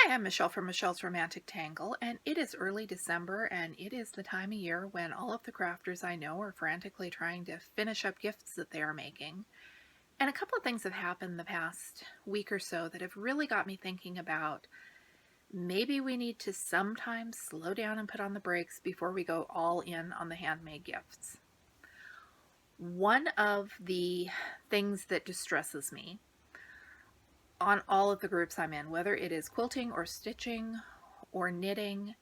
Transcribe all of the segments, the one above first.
Hi, I'm Michelle from Michelle's Romantic Tangle, and it is early December, and it is the time of year when all of the crafters I know are frantically trying to finish up gifts that they are making. And a couple of things have happened the past week or so that have really got me thinking about maybe we need to sometimes slow down and put on the brakes before we go all in on the handmade gifts. One of the things that distresses me on all of the groups I'm in, whether it is quilting or stitching or knitting,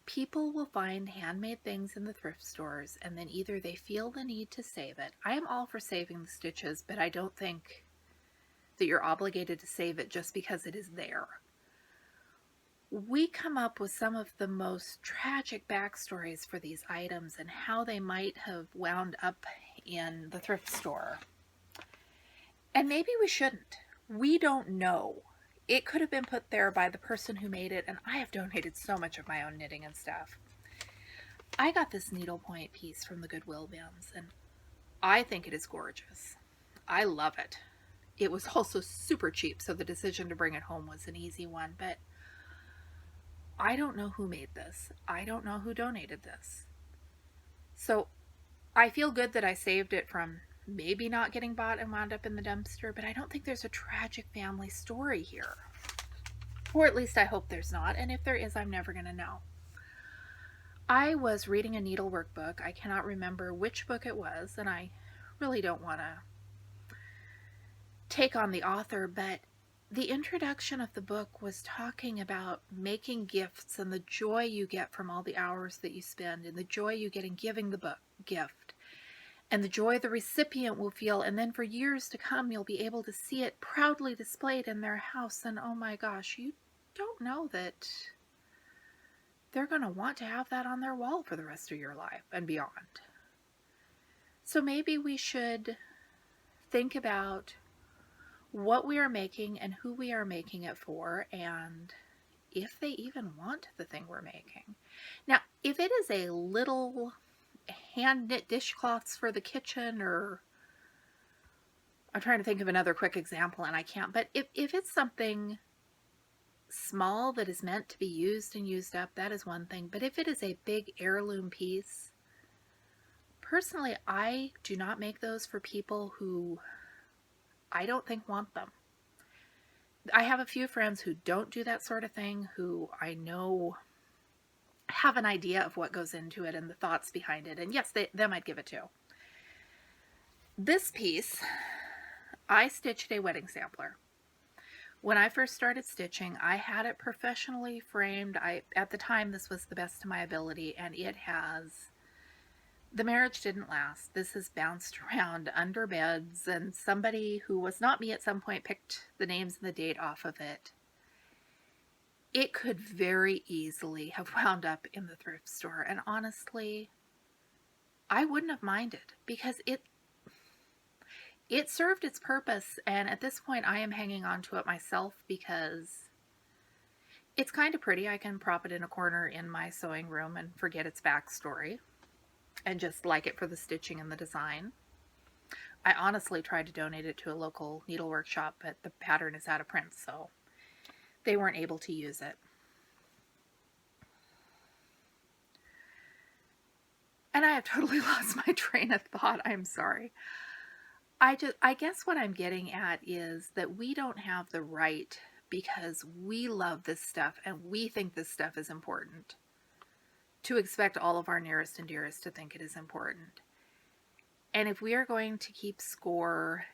people will find handmade things in the thrift stores and then either they feel the need to save it. I am all for saving the stitches, but I don't think that you're obligated to save it just because it is there. We come up with some of the most tragic backstories for these items and how they might have wound up in the thrift store. And maybe we shouldn't. We don't know. It could have been put there by the person who made it, and I have donated so much of my own knitting and stuff. I got this needlepoint piece from the Goodwill bins, and I think it is gorgeous. I love it. It was also super cheap, so the decision to bring it home was an easy one, but I don't know who made this. I don't know who donated this. So I feel good that I saved it from maybe not getting bought and wound up in the dumpster, but I don't think there's a tragic family story here. Or at least I hope there's not, and if there is, I'm never going to know. I was reading a needlework book. I cannot remember which book it was, and I really don't want to take on the author, but the introduction of the book was talking about making gifts and the joy you get from all the hours that you spend and the joy you get in giving the gift and the joy the recipient will feel, and then for years to come you'll be able to see it proudly displayed in their house, and oh my gosh, you don't know that they're going to want to have that on their wall for the rest of your life and beyond. So maybe we should think about what we are making and who we are making it for, and if they even want the thing we're making. Now, if it is a little hand knit dishcloths for the kitchen, or I'm trying to think of another quick example and I can't, but if it's something small that is meant to be used and used up, that is one thing. But if it is a big heirloom piece, personally, I do not make those for people who I don't think want them. I have a few friends who don't do that sort of thing, who I know have an idea of what goes into it and the thoughts behind it, and yes, them I'd give it to. This piece, I stitched a wedding sampler. When I first started stitching, I had it professionally framed. At the time, this was the best of my ability, and it has, the marriage didn't last. This has bounced around under beds, and somebody who was not me at some point picked the names and the date off of it. It could very easily have wound up in the thrift store, and honestly, I wouldn't have minded because it served its purpose, and at this point I am hanging on to it myself because it's kind of pretty. I can prop it in a corner in my sewing room and forget its backstory and just like it for the stitching and the design. I honestly tried to donate it to a local needlework shop, but the pattern is out of print, so they weren't able to use it. And I have totally lost my train of thought. I'm sorry. I guess what I'm getting at is that we don't have the right, because we love this stuff and we think this stuff is important, to expect all of our nearest and dearest to think it is important. And if we are going to keep score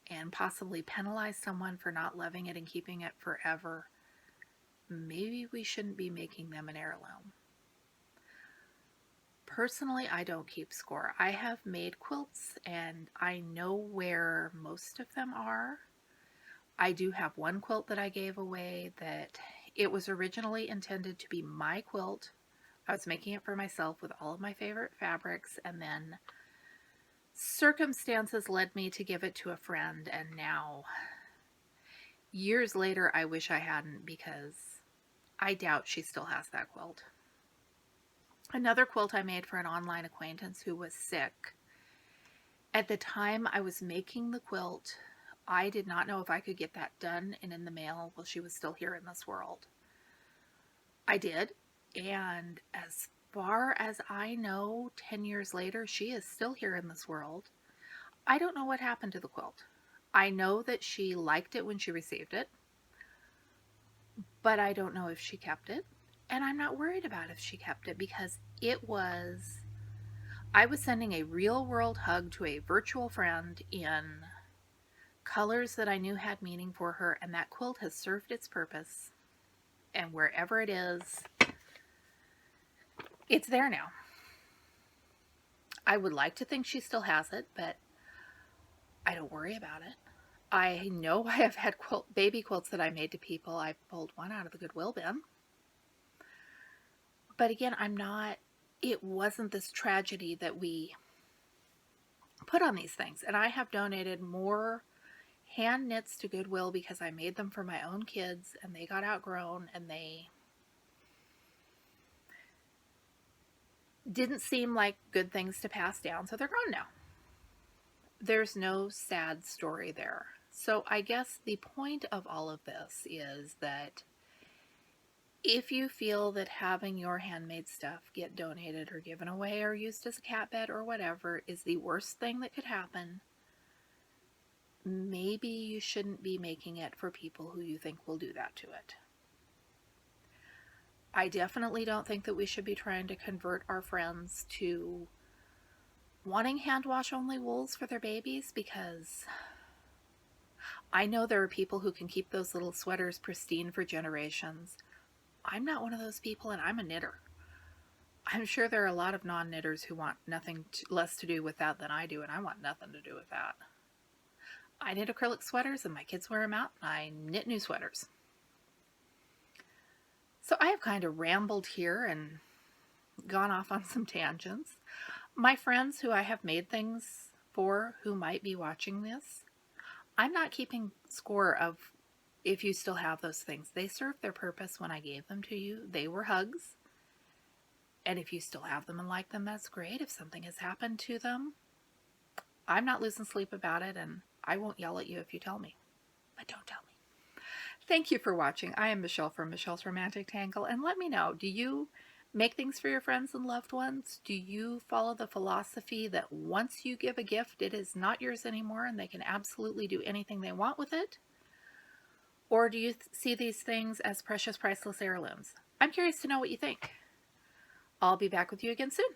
and possibly penalize someone for not loving it and keeping it forever, maybe we shouldn't be making them an heirloom. Personally, I don't keep score. I have made quilts and I know where most of them are. I do have one quilt that I gave away that it was originally intended to be my quilt. I was making it for myself with all of my favorite fabrics, and then circumstances led me to give it to a friend, and now, years later, I wish I hadn't, because I doubt she still has that quilt. Another quilt I made for an online acquaintance who was sick. At the time I was making the quilt, I did not know if I could get that done and in the mail while she was still here in this world. I did. And as far as I know, 10 years later, she is still here in this world. I don't know what happened to the quilt. I know that she liked it when she received it, but I don't know if she kept it. And I'm not worried about if she kept it because I was sending a real world hug to a virtual friend in colors that I knew had meaning for her, and that quilt has served its purpose. And wherever it is, it's there now. I would like to think she still has it, but I don't worry about it. I know I have had baby quilts that I made to people. I pulled one out of the Goodwill bin. But again, it wasn't this tragedy that we put on these things. And I have donated more hand knits to Goodwill because I made them for my own kids and they got outgrown and they didn't seem like good things to pass down, so they're gone now. There's no sad story there. So I guess the point of all of this is that if you feel that having your handmade stuff get donated or given away or used as a cat bed or whatever is the worst thing that could happen, maybe you shouldn't be making it for people who you think will do that to it. I definitely don't think that we should be trying to convert our friends to wanting hand wash only wools for their babies, because I know there are people who can keep those little sweaters pristine for generations. I'm not one of those people, and I'm a knitter. I'm sure there are a lot of non-knitters who want nothing less to do with that than I do, and I want nothing to do with that. I knit acrylic sweaters, and my kids wear them out, and I knit new sweaters. So I have kind of rambled here and gone off on some tangents. My friends who I have made things for who might be watching this, I'm not keeping score of if you still have those things. They served their purpose when I gave them to you. They were hugs. And if you still have them and like them, that's great. If something has happened to them, I'm not losing sleep about it, and I won't yell at you if you tell me. But don't tell me. Thank you for watching. I am Michelle from Michelle's Romantic Tangle, and let me know, do you make things for your friends and loved ones? Do you follow the philosophy that once you give a gift, it is not yours anymore and they can absolutely do anything they want with it? Or do you see these things as precious, priceless heirlooms? I'm curious to know what you think. I'll be back with you again soon.